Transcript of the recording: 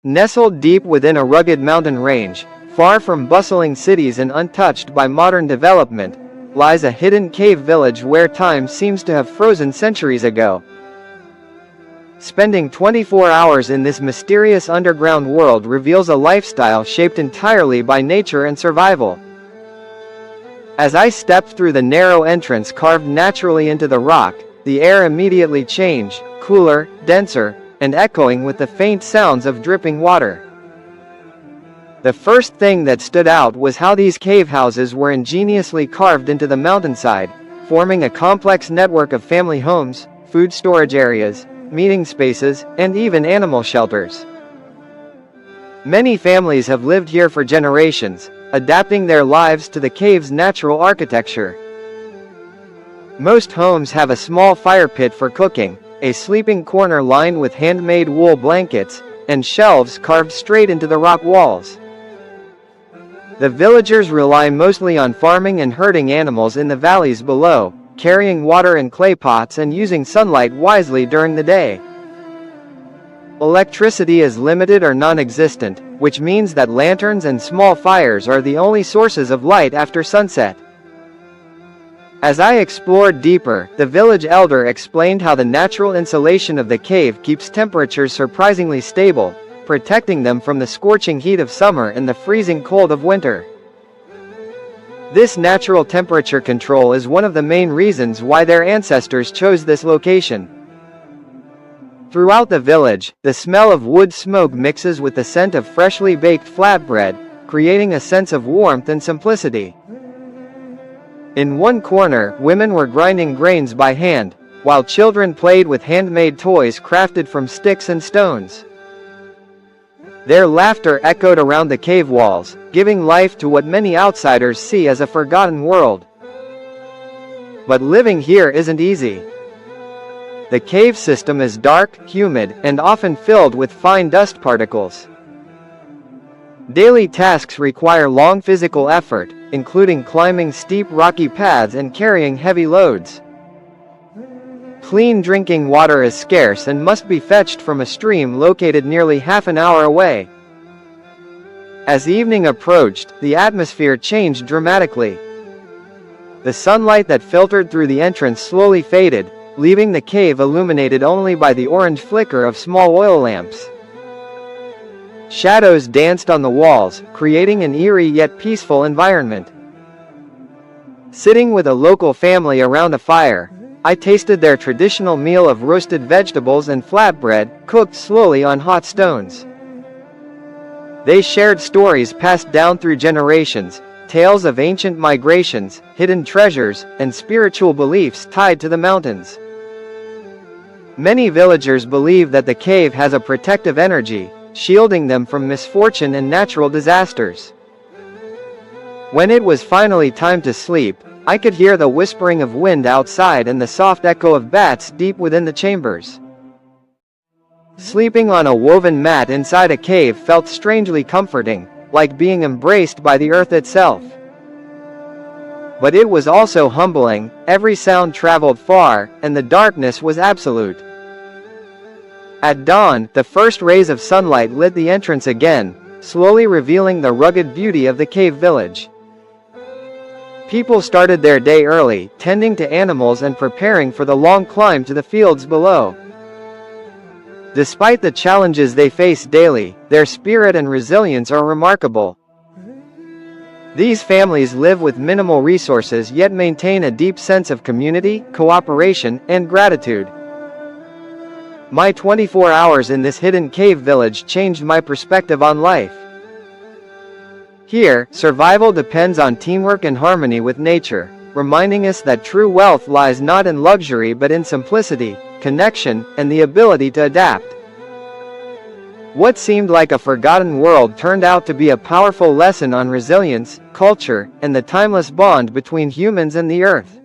Nestled deep within a rugged mountain range, far from bustling cities and untouched by modern development, lies a hidden cave village where time seems to have frozen centuries ago. Spending 24 hours in this mysterious underground world reveals a lifestyle shaped entirely by nature and survival. As I stepped through the narrow entrance carved naturally into the rock, the air immediately changed, cooler, denser, and echoing with the faint sounds of dripping water. The first thing that stood out was how these cave houses were ingeniously carved into the mountainside, forming a complex network of family homes, food storage areas, meeting spaces, and even animal shelters. Many families have lived here for generations, adapting their lives to the cave's natural architecture. Most homes have a small fire pit for cooking, a sleeping corner lined with handmade wool blankets, and shelves carved straight into the rock walls. The villagers rely mostly on farming and herding animals in the valleys below, carrying water in clay pots and using sunlight wisely during the day. Electricity is limited or non-existent, which means that lanterns and small fires are the only sources of light after sunset. As I explored deeper, the village elder explained how the natural insulation of the cave keeps temperatures surprisingly stable, protecting them from the scorching heat of summer and the freezing cold of winter. This natural temperature control is one of the main reasons why their ancestors chose this location. Throughout the village, the smell of wood smoke mixes with the scent of freshly baked flatbread, creating a sense of warmth and simplicity. In one corner, women were grinding grains by hand, while children played with handmade toys crafted from sticks and stones. Their laughter echoed around the cave walls, giving life to what many outsiders see as a forgotten world. But living here isn't easy. The cave system is dark, humid, and often filled with fine dust particles. Daily tasks require long physical effort, including climbing steep rocky paths and carrying heavy loads. Clean drinking water is scarce and must be fetched from a stream located nearly half an hour away. As evening approached, the atmosphere changed dramatically. The sunlight that filtered through the entrance slowly faded, leaving the cave illuminated only by the orange flicker of small oil lamps. Shadows danced on the walls, creating an eerie yet peaceful environment. Sitting with a local family around a fire, I tasted their traditional meal of roasted vegetables and flatbread, cooked slowly on hot stones. They shared stories passed down through generations, tales of ancient migrations, hidden treasures, and spiritual beliefs tied to the mountains. Many villagers believe that the cave has a protective energy, shielding them from misfortune and natural disasters. When it was finally time to sleep, I could hear the whispering of wind outside and the soft echo of bats deep within the chambers. Sleeping on a woven mat inside a cave felt strangely comforting, like being embraced by the earth itself. But it was also humbling. Every sound traveled far, and the darkness was absolute. At dawn, the first rays of sunlight lit the entrance again, slowly revealing the rugged beauty of the cave village. People started their day early, tending to animals and preparing for the long climb to the fields below. Despite the challenges they face daily, their spirit and resilience are remarkable. These families live with minimal resources yet maintain a deep sense of community, cooperation, and gratitude. My 24 hours in this hidden cave village changed my perspective on life. Here, survival depends on teamwork and harmony with nature, reminding us that true wealth lies not in luxury but in simplicity, connection, and the ability to adapt. What seemed like a forgotten world turned out to be a powerful lesson on resilience, culture, and the timeless bond between humans and the earth.